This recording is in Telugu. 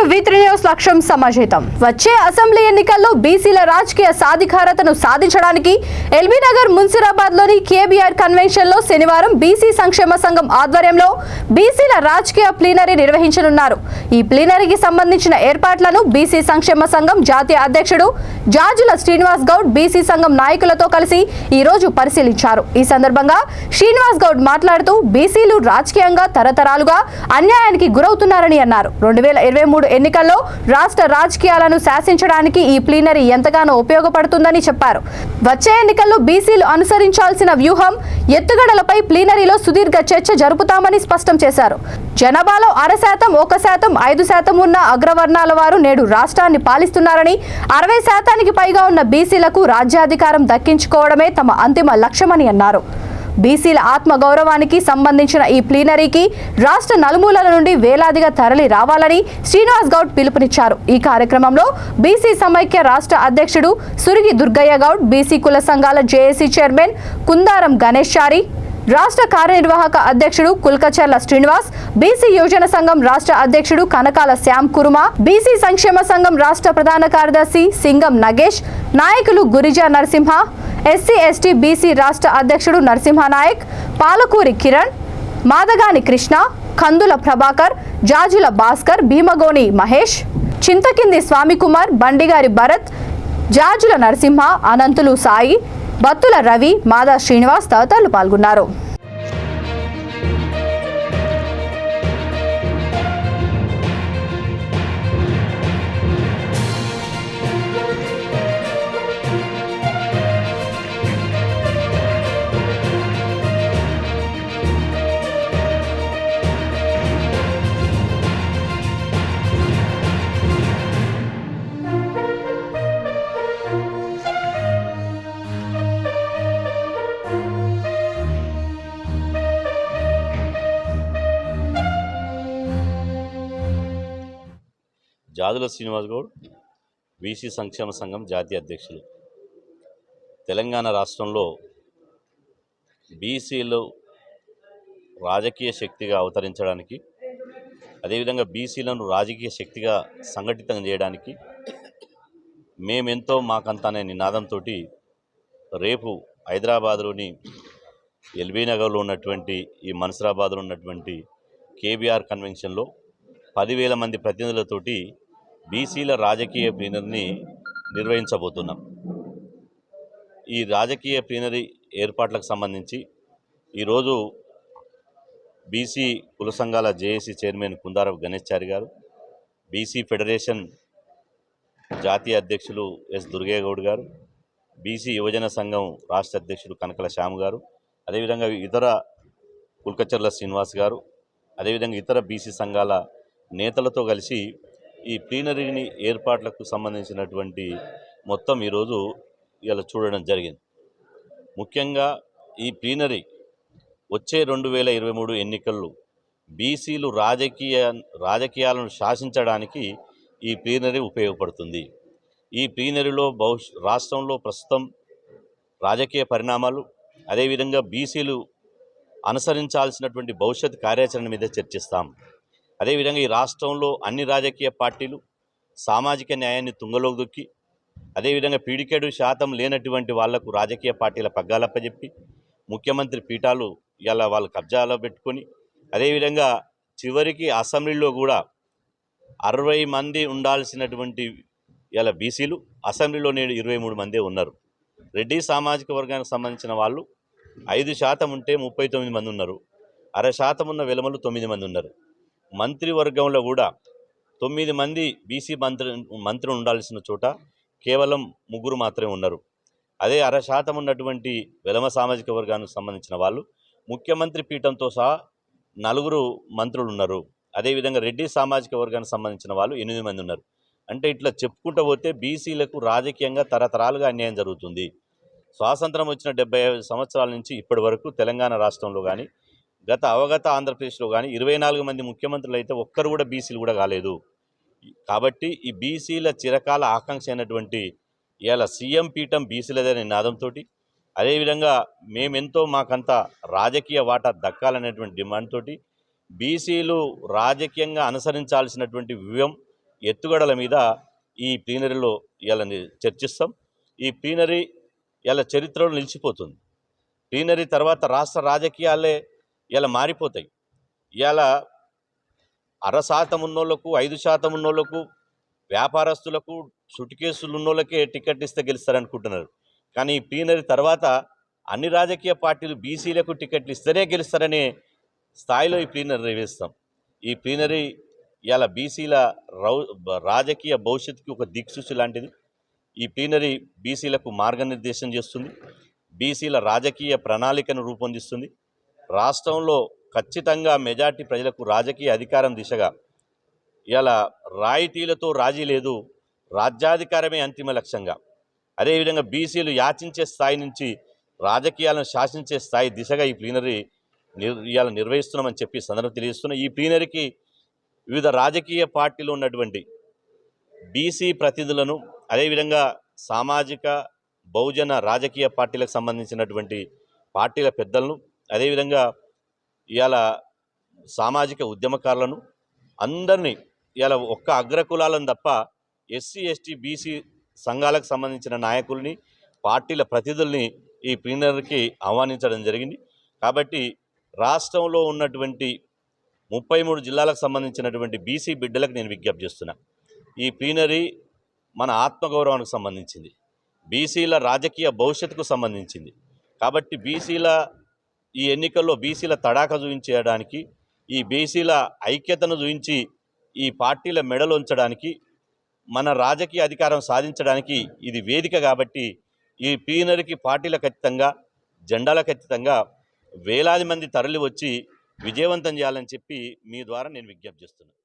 V3 న్యూస్ లక్ష్యం సమాజేతం. వచ్చే అసెంబ్లీ ఎన్నికల్లో బీసీల రాజకీయ సాధికారతను సాధించడానికి ఎల్బీ నగర్ మున్సిరాబాద్ లోని కేబీఆర్ కన్వెన్షన్ లో శనివారం బీసీ సంక్షేమ సంఘం ఆధ్వర్యంలో బీసీల రాజకీయ ప్లీనరీ నిర్వహించనున్నారు. ఈ ప్లీనరీకి సంబంధించిన ఏర్పాట్లను బీసీ సంక్షేమ సంఘం జాతీయ అధ్యక్షుడు జాజుల శ్రీనివాస్ గౌడ్ బీసీ సంఘం నాయకులతో కలిసి ఈ రోజు పరిశీలించారు. ఈ సందర్భంగా శ్రీనివాస్ గౌడ్ మాట్లాడుతూ బీసీలు రాజకీయంగా తరతరాలుగా అన్యాయానికి గురవుతున్నారని అన్నారు. 2023 ఎన్నికల్లో రాష్ట్ర రాజకీయాలను శాసించడానికి ఈ ప్లీనరీ ఎంతగానో ఉపయోగపడుతుందని చెప్పారు. వచ్చే ఎన్నికల్లో బీసీలు అనుసరించాల్సిన వ్యూహం ఎత్తుగడలపై ప్లీనరీలో సుదీర్ఘ చర్చ జరుపుతామని స్పష్టం చేశారు. జనాభాలో 0.5%, 1%, 5% ఉన్న అగ్రవర్ణాల వారు నేడు రాష్ట్రాన్ని పాలిస్తున్నారని 60%కి పైగా ఉన్న బీసీలకు రాజ్యాధికారం దక్కించుకోవడమే తమ అంతిమ లక్ష్యమని అన్నారు. బీసీల ఆత్మ గౌరవానికి సంబంధించిన ఈ ప్లీనరీకి రాష్ట్ర నలుమూలల నుండి వేలాదిగా తరలి రావాలని శ్రీనివాస్ గౌడ్ పిలుపునిచ్చారు. ఈ కార్యక్రమంలో బీసీ సమైక్య రాష్ట్ర అధ్యక్షుడు సురిగి దుర్గయ్య గౌడ్, బీసీ కుల సంఘాల జేఏసీ చైర్మన్ కుందారం గణేష్ చారి, రాష్ట్ర కార్యనిర్వాహక అధ్యక్షుడు కుల్కచర్ల శ్రీనివాస్, బీసీ యువజన సంఘం రాష్ట్ర అధ్యక్షుడు కనకాల శ్యామ్ కురుమ, బీసీ సంక్షేమ సంఘం రాష్ట్ర ప్రధాన కార్యదర్శి సింగం నగేష్, నాయకులు గురిజా నరసింహ, ఎస్సీ ఎస్టీ బీసీ రాష్ట్ర అధ్యక్షుడు నరసింహనాయక్, పాలకూరి కిరణ్, మాదగాని కృష్ణ, కందుల ప్రభాకర్, జాజుల భాస్కర్, భీమగోని మహేష్, చింతకింది స్వామికుమార్, బండిగారి భరత్, జాజుల నరసింహ, అనంతులు సాయి, బత్తుల రవి, మాదా శ్రీనివాస్ తదితరులు పాల్గొన్నారు. జాజుల శ్రీనివాస్ గౌడ్, బీసీ సంక్షేమ సంఘం జాతీయ అధ్యక్షులు. తెలంగాణ రాష్ట్రంలో బీసీలు రాజకీయ శక్తిగా అవతరించడానికి, అదేవిధంగా బీసీలను రాజకీయ శక్తిగా సంఘటితం చేయడానికి మేమెంతో మాకంత అనే నినాదంతో రేపు హైదరాబాద్లోని ఎల్బీ నగర్లో ఉన్నటువంటి ఈ మున్సిరాబాద్లో ఉన్నటువంటి కేబీఆర్ కన్వెన్షన్లో 10,000 మంది ప్రతినిధులతోటి బీసీల రాజకీయ ప్లీనరీని నిర్వహించబోతున్నాం. ఈ రాజకీయ ప్లీనరీ ఏర్పాట్లకు సంబంధించి ఈరోజు బీసీ కుల సంఘాల జేఏసీ చైర్మన్ కుందారం గణేష్ చారి గారు, బీసీ ఫెడరేషన్ జాతీయ అధ్యక్షులు ఎస్ దుర్గయ్య గౌడ్ గారు, బీసీ యువజన సంఘం రాష్ట్ర అధ్యక్షుడు కనకల శ్యామ్ గారు, అదేవిధంగా ఇతర కుల్కచర్ల శ్రీనివాస్ గారు, అదేవిధంగా ఇతర బీసీ సంఘాల నేతలతో కలిసి ఈ ప్లీనరీని ఏర్పాట్లకు సంబంధించినటువంటి మొత్తం ఈరోజు ఇలా చూడడం జరిగింది. ముఖ్యంగా ఈ ప్లీనరీ వచ్చే 2023 ఎన్నికల్లో బీసీలు రాజకీయాలను శాసించడానికి ఈ ప్లీనరీ ఉపయోగపడుతుంది. ఈ ప్లీనరీలో రాష్ట్రంలో ప్రస్తుతం రాజకీయ పరిణామాలు, అదేవిధంగా బీసీలు అనుసరించాల్సినటువంటి భవిష్యత్ కార్యాచరణ మీద చర్చిస్తాం. అదేవిధంగా ఈ రాష్ట్రంలో అన్ని రాజకీయ పార్టీలు సామాజిక న్యాయాన్ని తుంగలోకి దొక్కి, అదేవిధంగా పీడికేడు శాతం లేనటువంటి వాళ్లకు రాజకీయ పార్టీల పగ్గాలప్పచెప్పి ముఖ్యమంత్రి పీఠాలు ఇలా వాళ్ళ కబ్జాలో పెట్టుకొని, అదేవిధంగా చివరికి అసెంబ్లీలో కూడా 60 మంది ఉండాల్సినటువంటి ఇలా బీసీలు అసెంబ్లీలో నేడు 23 మందే ఉన్నారు. రెడ్డి సామాజిక వర్గానికి సంబంధించిన వాళ్ళు 5% ఉంటే 39 మంది ఉన్నారు. 0.5% ఉన్న వెలమలు 9 మంది ఉన్నారు. మంత్రివర్గంలో కూడా 9 మంది బీసీ మంత్రులు ఉండాల్సిన చోట కేవలం 3 మాత్రమే ఉన్నారు. అదే 0.5% ఉన్నటువంటి వెలమ సామాజిక వర్గానికి సంబంధించిన వాళ్ళు ముఖ్యమంత్రి పీఠంతో సహా 4 మంత్రులు ఉన్నారు. అదేవిధంగా రెడ్డి సామాజిక వర్గానికి సంబంధించిన వాళ్ళు 8 మంది ఉన్నారు. అంటే ఇట్లా చెప్పుకుంటూ పోతే బీసీలకు రాజకీయంగా తరతరాలుగా అన్యాయం జరుగుతుంది. స్వాతంత్రం వచ్చిన 75 సంవత్సరాల నుంచి ఇప్పటి వరకు తెలంగాణ రాష్ట్రంలో కానీ, గత అవగత ఆంధ్రప్రదేశ్లో కానీ 24 మంది ముఖ్యమంత్రులు అయితే ఒక్కరు కూడా బీసీలు కూడా కాలేదు. కాబట్టి ఈ బీసీల చిరకాల ఆకాంక్ష అయినటువంటి ఇవాళ సీఎం పీఠం బీసీలదనే నినాదంతో, అదేవిధంగా మేమెంతో మాకంత రాజకీయ వాటా దక్కాలనేటువంటి డిమాండ్ తోటి బీసీలు రాజకీయంగా అనుసరించాల్సినటువంటి వ్యూహం ఎత్తుగడల మీద ఈ ప్లీనరీలో ఇలా చర్చిస్తాం. ఈ ప్లీనరీ ఇలా చరిత్రలో నిలిచిపోతుంది. ప్లీనరీ తర్వాత రాష్ట్ర రాజకీయాలే ఇలా మారిపోతాయి. ఇలా 0.5% ఉన్నోళ్లకు, 5% ఉన్నోళ్లకు, వ్యాపారస్తులకు, సుట్కేసులు ఉన్నోళ్ళకే టికెట్ ఇస్తే గెలుస్తారనుకుంటున్నారు. కానీ ఈ ప్లీనరీ తర్వాత అన్ని రాజకీయ పార్టీలు బీసీలకు టికెట్లు ఇస్తేనే గెలుస్తారనే స్థాయిలో ఈ ప్లీనరీ నిర్వహిస్తాం. ఈ ప్లీనరీ ఇలా బీసీల రాజకీయ భవిష్యత్తుకి ఒక దిక్సూచి లాంటిది. ఈ ప్లీనరీ బీసీలకు మార్గనిర్దేశం చేస్తుంది, బీసీల రాజకీయ ప్రణాళికను రూపొందిస్తుంది. రాష్ట్రంలో ఖచ్చితంగా మెజార్టీ ప్రజలకు రాజకీయ అధికారం దిశగా ఇలా రాయితీలతో రాజీ లేదు, రాజ్యాధికారమే అంతిమ లక్ష్యంగా, అదేవిధంగా బీసీలు యాచించే స్థాయి నుంచి రాజకీయాలను శాసించే స్థాయి దిశగా ఈ ప్లీనరీ ఇలా నిర్వహిస్తున్నామని చెప్పి సందర్భం తెలియజేస్తున్నా. ఈ ప్లీనరీకి వివిధ రాజకీయ పార్టీలు ఉన్నటువంటి బీసీ ప్రతినిధులను, అదేవిధంగా సామాజిక బహుజన రాజకీయ పార్టీలకు సంబంధించినటువంటి పార్టీల పెద్దలను, అదేవిధంగా ఇవాళ సామాజిక ఉద్యమకారులను అందరినీ ఇలా ఒక్క అగ్రకులాలను తప్ప ఎస్సీ ఎస్టీ బీసీ సంఘాలకు సంబంధించిన నాయకుల్ని, పార్టీల ప్రతినిధుల్ని ఈ ప్లీనరీకి ఆహ్వానించడం జరిగింది. కాబట్టి రాష్ట్రంలో ఉన్నటువంటి 33 జిల్లాలకు సంబంధించినటువంటి బీసీ బిడ్డలకు నేను విజ్ఞప్తి చేస్తున్నా. ఈ ప్లీనరీ మన ఆత్మగౌరవానికి సంబంధించింది, బీసీల రాజకీయ భవిష్యత్తుకు సంబంధించింది. కాబట్టి బీసీల ఈ ఎన్నికల్లో బీసీల తడాక చూపించడానికి, ఈ బీసీల ఐక్యతను చూపించి ఈ పార్టీల మెడలు ఉంచడానికి, మన రాజకీయ అధికారం సాధించడానికి ఇది వేదిక. కాబట్టి ఈ ప్లీనరీకి పార్టీలకు ఖచ్చితంగా, జెండాలకు ఖచ్చితంగా వేలాది మంది తరలి వచ్చి విజయవంతం చేయాలని చెప్పి మీ ద్వారా నేను విజ్ఞప్తి చేస్తున్నాను.